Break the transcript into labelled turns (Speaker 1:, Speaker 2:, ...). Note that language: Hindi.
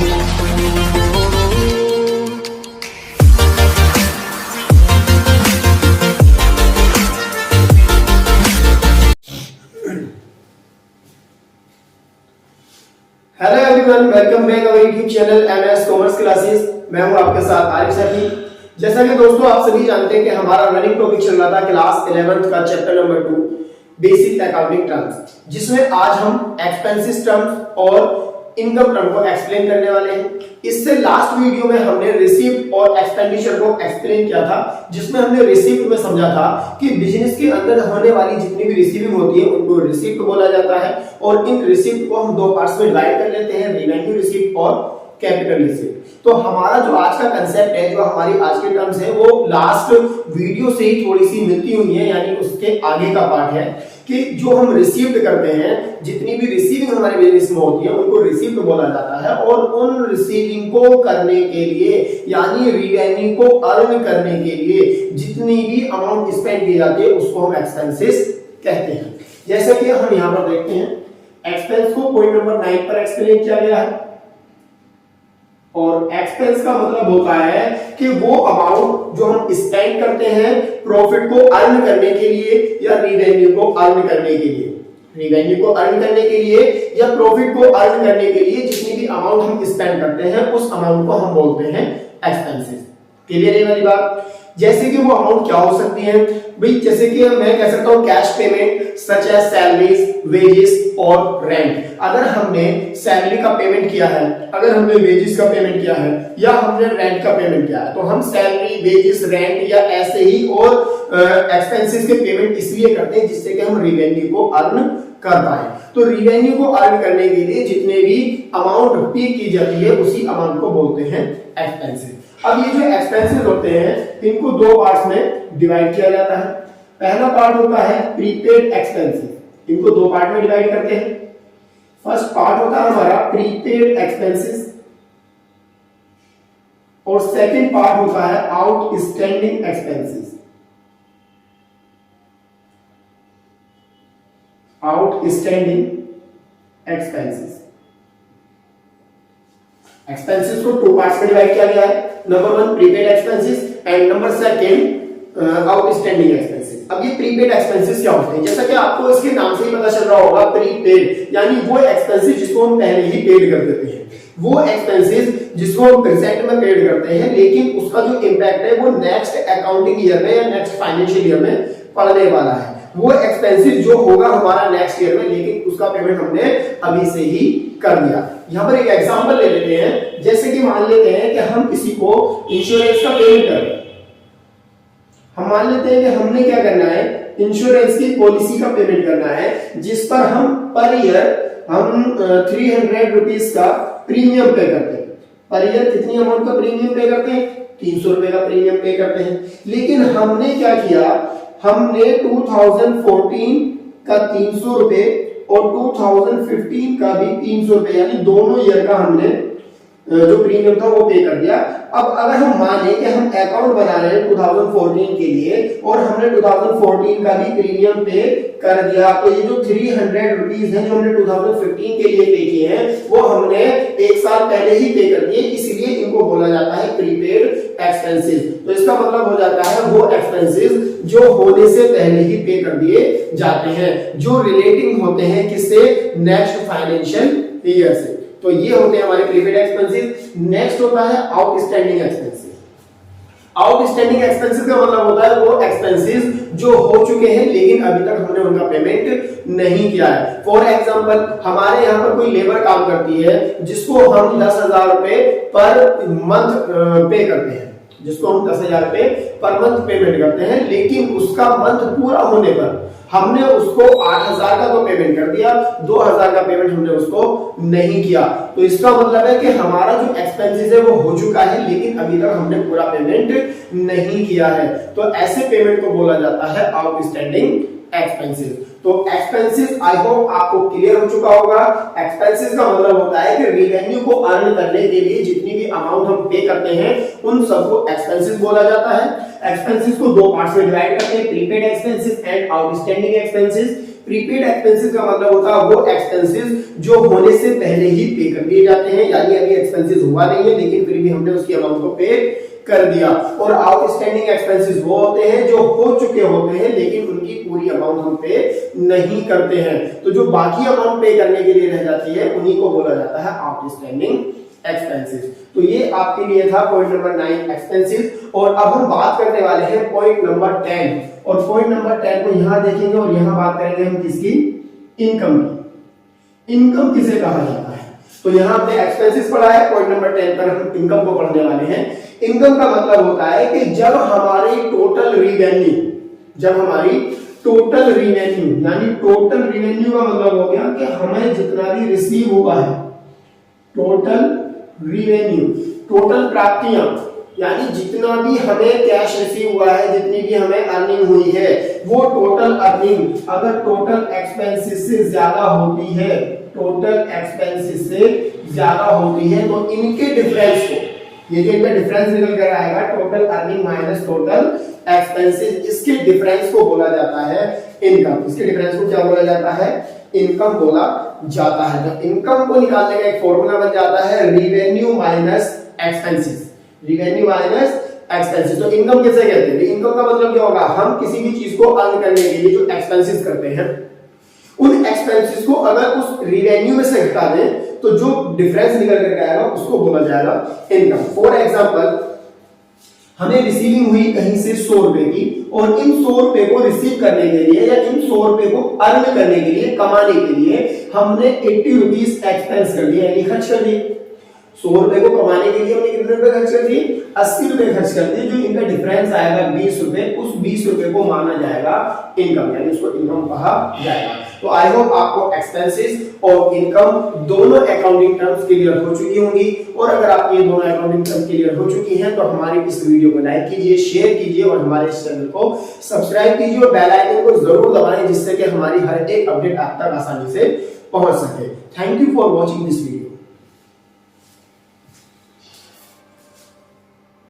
Speaker 1: Hello everyone, welcome back our YouTube channel MS commerce classes. मैं हूं आपके साथ आरिफ सखी। जैसा कि दोस्तों आप सभी जानते हैं कि हमारा रनिंग टॉपिक चल रहा था क्लास 11th का chapter number 2 basic accounting terms, जिसमें आज हम एक्सपेंसेस टर्म्स और इनकम टर्म को एक्सप्लेन करने वाले हैं। इससे लास्ट वीडियो में हमने रिसीप्ट और एक्सपेंडिचर को एक्सप्लेन किया था, जिसमें हमने रिसीप्ट में समझा था कि बिजनेस के अंदर होने वाली जितनी भी रिसीविंग होती है उनको रिसीप्ट बोला जाता है, और इन रिसीप्ट को हम दो पार्ट्स में डिवाइड कर लेते हैं, रेवेन्यू रिसीप्ट और कैपिटल रिसीप्ट। तो हमारा जो आज का कंसेप्ट है, जो हमारी आज के टर्म्स है, वो लास्ट वीडियो से ही थोड़ी सी मिलती हुई है, यानी उसके आगे का पार्ट है कि जो हम रिसीव्ड करते हैं, जितनी भी रिसीविंग हमारे बिजनेस में होती है उनको रिसीव्ड बोला जाता है, और उन रिसीविंग को करने के लिए यानी रेवेन्यू को अर्न करने के लिए जितनी भी अमाउंट स्पेंड की जाती है उसको हम एक्सपेंसेस कहते हैं। जैसे कि हम यहां पर देखते हैं, एक्सपेंस को पॉइंट नंबर 9 पर एक्सप्लेन किया गया है, और एक्सपेंस का मतलब होता है कि वो अमाउंट जो हम स्पेंड करते हैं प्रॉफिट को अर्न करने के लिए या रेवेन्यू को अर्न करने के लिए, रेवेन्यू को अर्न करने के लिए या प्रॉफिट को अर्न करने के लिए जितनी भी अमाउंट हम स्पेंड करते हैं उस अमाउंट को हम बोलते हैं एक्सपेंसेस। क्लियर है वाली बात? जैसे कि वो अमाउंट क्या हो सकती है भाई, जैसे कि मैं कह सकता हूं cash payment such as salaries, wages और रेंट। अगर हमने सैलरी का पेमेंट किया है, अगर हमने वेजेस का पेमेंट किया है या हमने रेंट का पेमेंट किया है, तो हम सैलरी, वेजेस, रेंट या ऐसे ही और एक्सपेंसेस के पेमेंट इसलिए करते हैं जिससे कि हम रेवेन्यू को अर्न कर पाए। तो रेवेन्यू को अर्न करने के लिए जितने भी अमाउंट पे की जाती है उसी अमाउंट को बोलते हैं एक्सपेंसेस। अब ये जो एक्सपेंसेस होते हैं इनको दो पार्ट्स में डिवाइड किया जाता है। पहला पार्ट होता है प्रीपेड एक्सपेंसेस, इनको दो पार्ट में डिवाइड करते हैं। फर्स्ट पार्ट होता है हमारा प्रीपेड एक्सपेंसेस, और सेकंड पार्ट होता है outstanding expenses. Outstanding expenses, expenses को टू पार्ट्स में डिवाइड किया गया है। Number 1 prepaid expenses and number 2 outstanding expenses. अब ये प्रीपेड एक्सपेंसेस क्या होते हैं? जैसा कि आपको इसके नाम से ही पता चल रहा होगा, प्रीपेड यानी वो एक्सपेंसेस जिसको हम पहले ही पेड कर देते हैं, वो एक्सपेंसेस जिसको हम प्रेजेंट में पेड करते हैं, लेकिन उसका जो इंपैक्ट है वो नेक्स्ट अकाउंटिंग ईयर में या नेक्स्ट फाइनेंशियल ईयर में पड़ने वाला है। वो एक्सपेंसेस जो होगा हमारा नेक्स्ट ईयर में, लेकिन उसका पेमेंट हमने अभी से ही कर दिया। यहां पर एक एग्जांपल ले लेते हैं, जैसे कि मान लेते हैं कि हम किसी को इंश्योरेंस का पेमेंट कर रहे हैं। हम मान लेते हैं कि हमने क्या करना है, इंश्योरेंस की पॉलिसी का पेमेंट करना है, जिस पर हम पर ईयर हम 300 रुपीज का प्रीमियम पे करते हैं। पर ईयर कितनी अमाउंट का प्रीमियम पे करते हैं? 300 रुपए का प्रीमियम पे करते हैं। लेकिन हमने क्या किया, हमने 2014 का 300 रुपए और 2015 का भी 300 रुपए, यानी दोनों ईयर का हमने जो प्रीमियम था वो पे कर दिया। अब अगर हम माने कि हम अकाउंट बना रहे हैं 2014 के लिए और हमने 2014 का भी प्रीमियम पे कर दिया, तो ये जो 300 रुपीज है जो हमने 2015 के लिए पे किए हैं वो हमने एक साल पहले ही पे कर दिए, इसलिए इनको बोला जाता है प्रीपेड एक्सपेंसेस। तो इसका मतलब हो जाता है वो एक्सपेंसेस जो होने से पहले ही पे कर दिए जाते हैं, जो रिलेटिंग होते हैं किससे? नेक्स्ट फाइनेंशियल ईयर से। तो ये होते हैं हमारे प्रीपेड एक्सपेंसेस। नेक्स्ट होता है आउटस्टैंडिंग एक्सपेंसेस। आउटस्टैंडिंग एक्सपेंसेस का मतलब होता है वो एक्सपेंसेस जो हो चुके हैं लेकिन अभी तक हमने उनका पेमेंट नहीं किया है। फॉर एग्जांपल, हमारे यहाँ पर कोई लेबर काम करती है जिसको हम 10,000 रुपए पर मंथ पे करते हैं, जिसको हम 10,000 रुपए पर मंथ पेमेंट करते हैं, लेकिन उसका मंथ पूरा होने पर हमने उसको 8,000 का तो पेमेंट कर दिया, 2,000 का पेमेंट हमने उसको नहीं किया। तो इसका मतलब है कि हमारा जो एक्सपेंसेस है वो हो चुका है लेकिन अभी तक हमने पूरा पेमेंट नहीं किया है। तो ऐसे पेमेंट को बोला जाता है आउटस्टैंडिंग एक्सपेंसेस। तो एक्सपेंसेस आई होप आपको क्लियर हो चुका होगा। एक्सपेंसेस का मतलब होता है कि रेवेन्यू को अर्न करने के लिए जितनी भी अमाउंट हम पे करते हैं उन सबको एक्सपेंसेस बोला जाता है। एक्सपेंसेस को दो पार्ट्स में डिवाइड करते हैं, prepaid expenses and outstanding expenses. Prepaid expenses का मतलब होता है वो एक्सपेंसेस जो होने से पहले ही पे कर दिए जाते हैं, यानी अभी एक्सपेंसेस हुआ नहीं है लेकिन फिर भी हमने उसकी अमाउंट को पे कर दिया। और आउटस्टैंडिंग एक्सपेंसेस वो होते हैं जो हो चुके होते हैं लेकिन उनकी पूरी अमाउंट हम पे नहीं करते हैं, तो जो बाकी अमाउंट पे करने के लिए रह जाती है उन्हीं को बोला जाता है आउटस्टैंडिंग एक्सपेंसेस। तो ये आपके लिए था पॉइंट नंबर 9 एक्सपेंसेस। और अब हम बात करने वाले हैं पॉइंट नंबर 10, और पॉइंट नंबर 10 को यहां देखेंगे और यहां बात करेंगे हम किसकी, इनकम की। इनकम किसे कहा जाता है, तो यहां हमने एक्सपेंसेस पढ़ा है, पॉइंट नंबर 10 पर हम इनकम को पढ़ने वाले हैं। इनकम का मतलब होता है कि जब हमारी टोटल रिवेन्यू, जब हमारी टोटल रिवेन्यू, यानी टोटल रिवेन्यू का मतलब हो गया कि हमें जितना भी रिसीव हुआ है, टोटल रिवेन्यू, टोटल प्राप्तियां, यानी जितना भी हमें कैश रिसीव हुआ है, जितनी भी हमें अर्निंग हुई है, वो टोटल अर्निंग अगर टोटल एक्सपेंसेस से ज्यादा होती है, टोटल एक्सपेंसेस से ज्यादा होती है, तो इनके डिफरेंस को, ये जो इनका डिफरेंस निकल कर आएगा, total earning minus total expenses, इसके डिफरेंस को बोला जाता है इनकम। इसके डिफरेंस को क्या बोला जाता है, इनकम बोला जाता है। तो इनकम को निकालने का एक फॉर्मूला बन जाता है revenue minus expenses, revenue minus expenses. तो इनकम किसे कहते हैं, इनकम का मतलब क्या होगा, हम किसी भी चीज को अर्न करने के लिए जो एक्सपेंसेस करते हैं, उन एक्सपेंसेस को अगर उस रिवेन्यू में से घटा दें तो जो डिफरेंस निकल कर आएगा उसको बोला जाएगा इनकम। फॉर एग्जांपल, हमें रिसीविंग हुई कहीं से 100 रुपए की, और इन 100 रुपए को रिसीव करने के लिए या इन 100 रुपए को अर्न करने के लिए, कमाने के लिए हमने 80 रुपीज एक्सपेंस कर दिए, यानी खर्च कर दिए। 100 रुपए को कमाने के लिए हमने कितने रुपए खर्च कर दिए, 80 रुपए खर्च कर दिए। जो इनका डिफरेंस आएगा 20 रुपए, उस 20 रुपए को माना जाएगा इनकम, यानी उसको इनकम कहा जाएगा। तो आई होप आपको एक्सपेंसेस और इनकम दोनों अकाउंटिंग टर्म्स क्लियर हो चुकी होंगी। और अगर आप ये दोनों अकाउंटिंग टर्म्स क्लियर हो चुकी हैं तो हमारी इस वीडियो को लाइक कीजिए, शेयर कीजिए और हमारे इस चैनल को सब्सक्राइब कीजिए और बेल आइकन को जरूर दबाएं, जिससे कि हमारी हर एक अपडेट आप तक आसानी से पहुंच सके। Thank you for watching this video.